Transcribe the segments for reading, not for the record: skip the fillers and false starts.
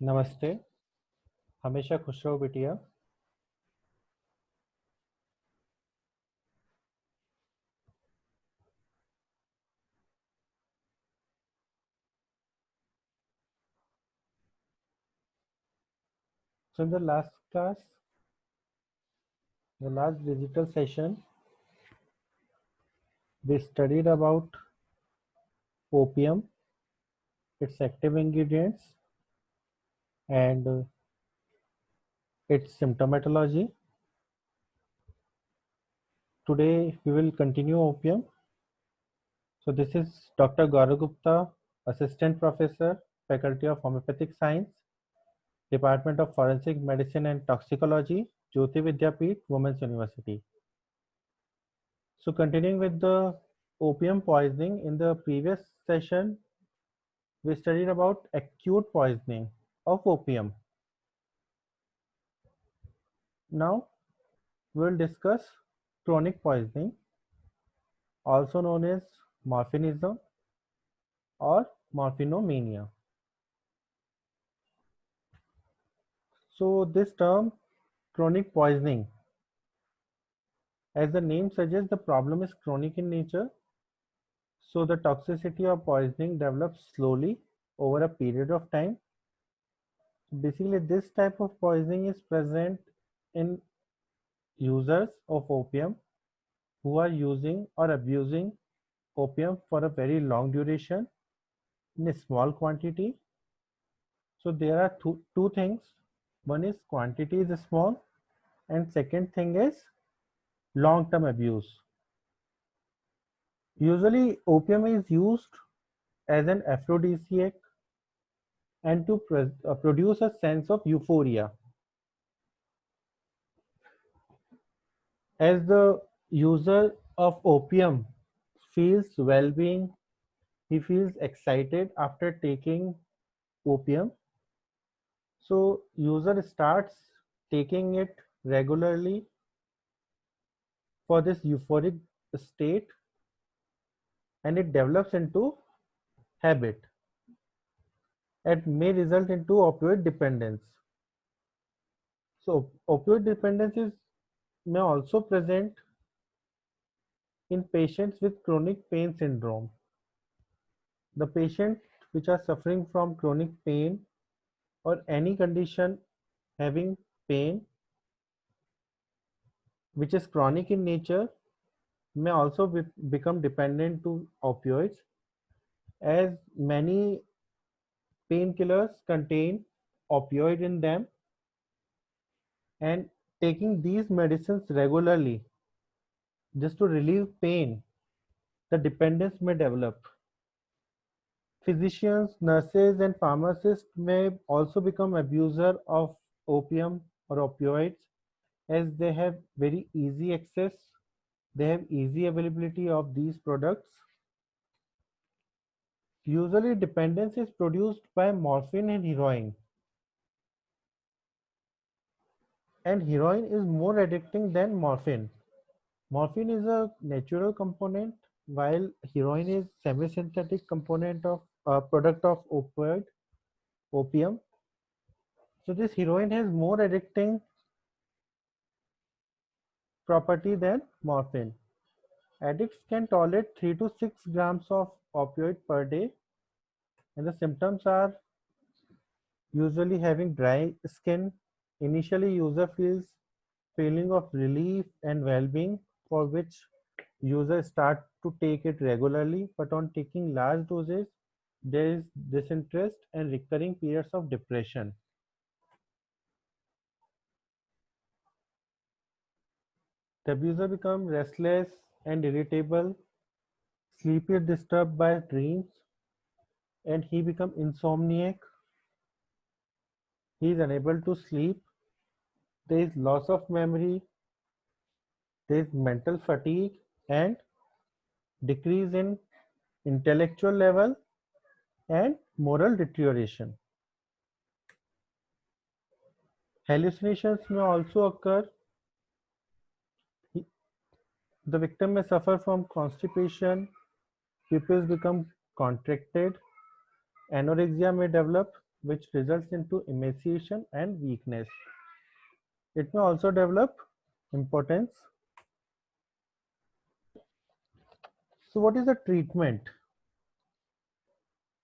नमस्ते। हमेशा खुश रहो बिटिया। So in the last class, the last digital session, we studied about opium, its active ingredients, and its symptomatology. Today we will continue opium. So this is Dr. Gaurav Gupta, Assistant Professor, Faculty of Homeopathic Science, Department of Forensic Medicine and Toxicology, Jyoti Vidyapeeth, Women's University. So continuing with the opium poisoning, in the previous session, we studied about acute poisoning of opium. Now we will discuss chronic poisoning, also known as morphinism or morphinomania. So this term chronic poisoning, as the name suggests, the problem is chronic in nature. So the toxicity of poisoning develops slowly over a period of time. Basically, this type of poisoning is present in users of opium who are using or abusing opium for a very long duration in a small quantity. So there are two things. One is quantity is small, and second thing is long-term abuse. Usually opium is used as an aphrodisiac and to produce a sense of euphoria. As the user of opium feels well-being, he feels excited after taking opium. So user starts taking it regularly for this euphoric state, and it develops into habit and may result into opioid dependence. So opioid dependence is may also present in patients with chronic pain syndrome. The patients which are suffering from chronic pain or any condition having pain which is chronic in nature may also become dependent to opioids, as many painkillers contain opioid in them, and taking these medicines regularly just to relieve pain, the dependence may develop. Physicians, nurses, and pharmacists may also become abuser of opium or opioids, as they have very easy access, they have easy availability of these products. Usually dependence is produced by morphine and heroin, and heroin is more addicting than morphine. Morphine is a natural component, while heroin is semi-synthetic component of product of opium. So this heroin has more addicting property than morphine. Addicts can tolerate 3 to 6 grams of opioid per day, and the symptoms are usually having dry skin. Initially, user feels feeling of relief and well-being, for which users start to take it regularly, but on taking large doses, there is disinterest and recurring periods of depression. The abuser becomes restless and irritable, sleep is disturbed by dreams, and he becomes insomniac. He is unable to sleep. There is loss of memory, there is mental fatigue, and decrease in intellectual level and moral deterioration. Hallucinations may also occur. The victim may suffer from constipation, pupils become contracted, anorexia may develop, which results into emaciation and weakness. It may also develop impotence. So what is the treatment?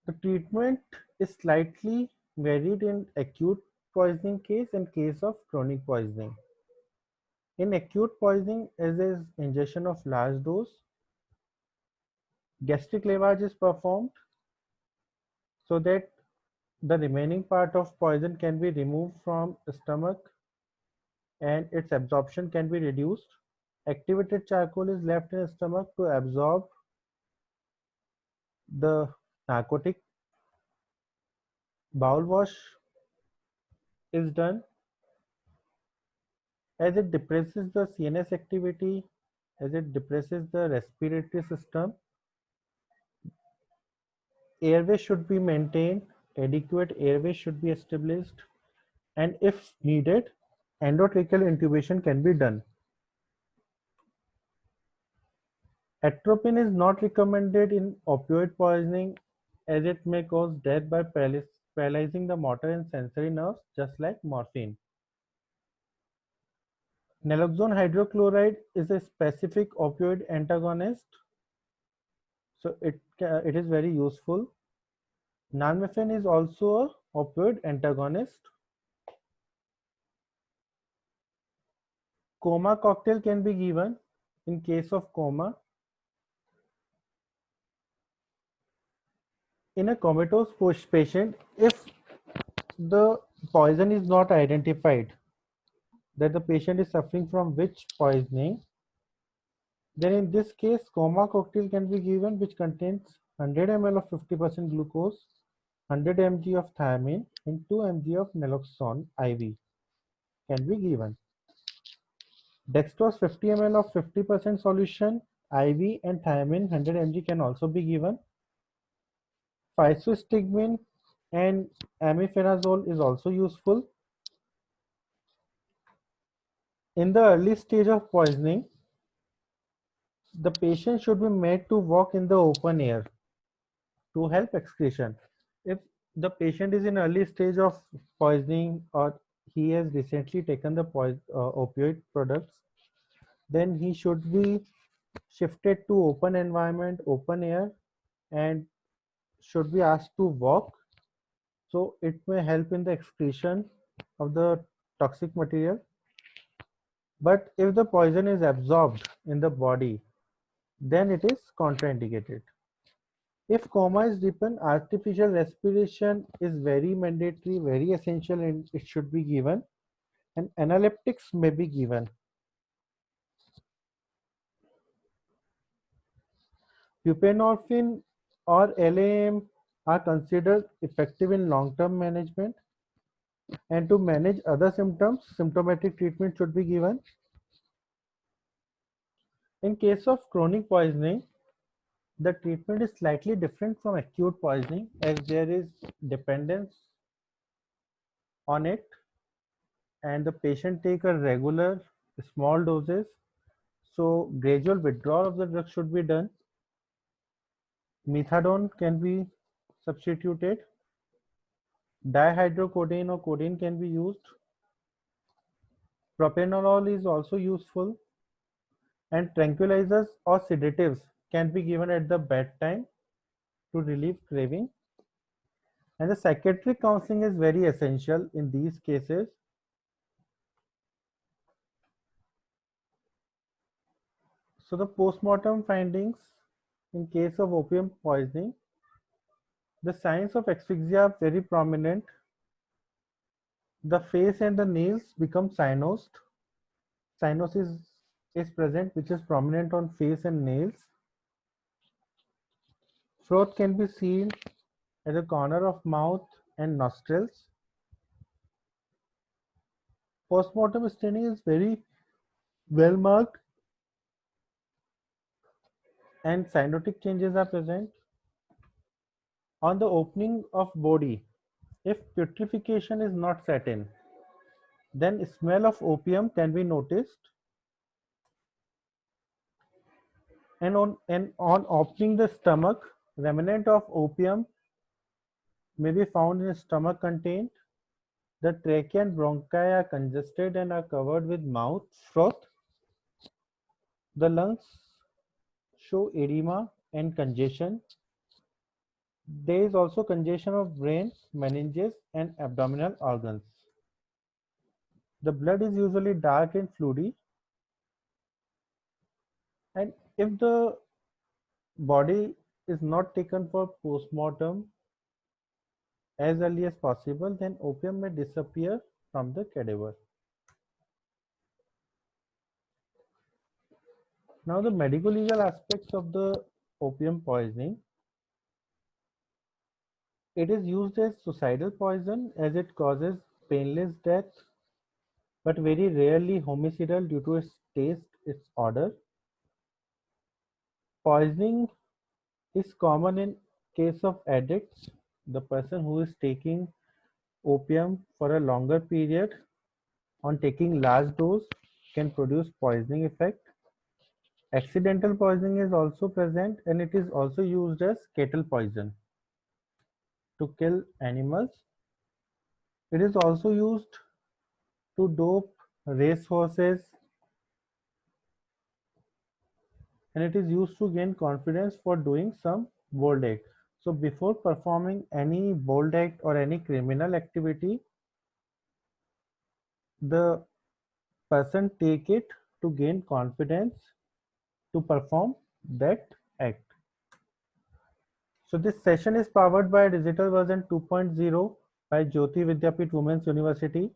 The treatment is slightly varied in acute poisoning case and case of chronic poisoning. In acute poisoning, as is ingestion of large dose, gastric lavage is performed so that the remaining part of poison can be removed from the stomach and its absorption can be reduced. Activated charcoal is left in the stomach to absorb the narcotic. Bowel wash is done as it depresses the CNS activity, as it depresses the respiratory system. Airway should be maintained, adequate airway should be established, and if needed, endotracheal intubation can be done. Atropine is not recommended in opioid poisoning as it may cause death by paralyzing the motor and sensory nerves, just like morphine. Naloxone hydrochloride is a specific opioid antagonist, so it is very useful. Nalmefene is also a opioid antagonist. Coma cocktail can be given in case of coma. In a comatose patient, if the poison is not identified, that the patient is suffering from which poisoning, then in this case, coma cocktail can be given, which contains 100 ml of 50% glucose, 100 mg of thiamine, and 2 mg of naloxone IV can be given. Dextrose 50 ml of 50% solution IV and thiamine 100 mg can also be given. Physostigmine and amifelazole is also useful. In the early stage of poisoning, the patient should be made to walk in the open air to help excretion. If the patient is in early stage of poisoning or he has recently taken the opioid products, then he should be shifted to open environment, open air, and should be asked to walk. So it may help in the excretion of the toxic material. But if the poison is absorbed in the body, then it is contraindicated. If coma is deepened, artificial respiration is very mandatory, very essential, and it should be given. And analeptics may be given. Buprenorphine or LAM are considered effective in long-term management. And to manage other symptoms, symptomatic treatment should be given. In case of chronic poisoning, the treatment is slightly different from acute poisoning as there is dependence on it and the patient take a regular small doses. So gradual withdrawal of the drug should be done. Methadone can be substituted. Dihydrocodeine or codeine can be used. Propranolol is also useful. And tranquilizers or sedatives can be given at the bedtime to relieve craving. And the psychiatric counseling is very essential in these cases. So the postmortem findings in case of opium poisoning, the signs of asphyxia are very prominent. The face and the nails become cyanosed. Cyanosis is present, which is prominent on face and nails. Froth can be seen at the corner of mouth and nostrils. Postmortem staining is very well marked and cyanotic changes are present. On the opening of body, if putrefaction is not set in, then smell of opium can be noticed. And on opening the stomach, remnant of opium may be found in stomach content. The trachea and bronchi are congested and are covered with mouth froth. The lungs show edema and congestion. There is also congestion of brain, meninges, and abdominal organs. The blood is usually dark and fluidy, and if the body is not taken for postmortem as early as possible, then opium may disappear from the cadaver. Now, the medico-legal aspects of the opium poisoning. It is used as suicidal poison as it causes painless death, but very rarely homicidal due to its taste, its odor. Poisoning is common in case of addicts, the person who is taking opium for a longer period on taking large dose can produce poisoning effect. Accidental poisoning is also present and it is also used as cattle poison to kill animals. It is also used to dope race horses and it is used to gain confidence for doing some bold act. So before performing any bold act or any criminal activity, the person take it to gain confidence to perform that act. So this session is powered by digital version 2.0 by Jyoti Vidyapeeth Women's University.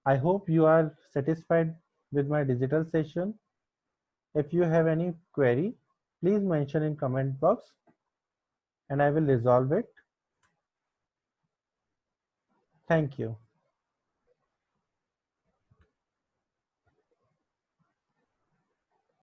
I hope you are satisfied with my digital session. If you have any query, please mention in comment box and I will resolve it. Thank you.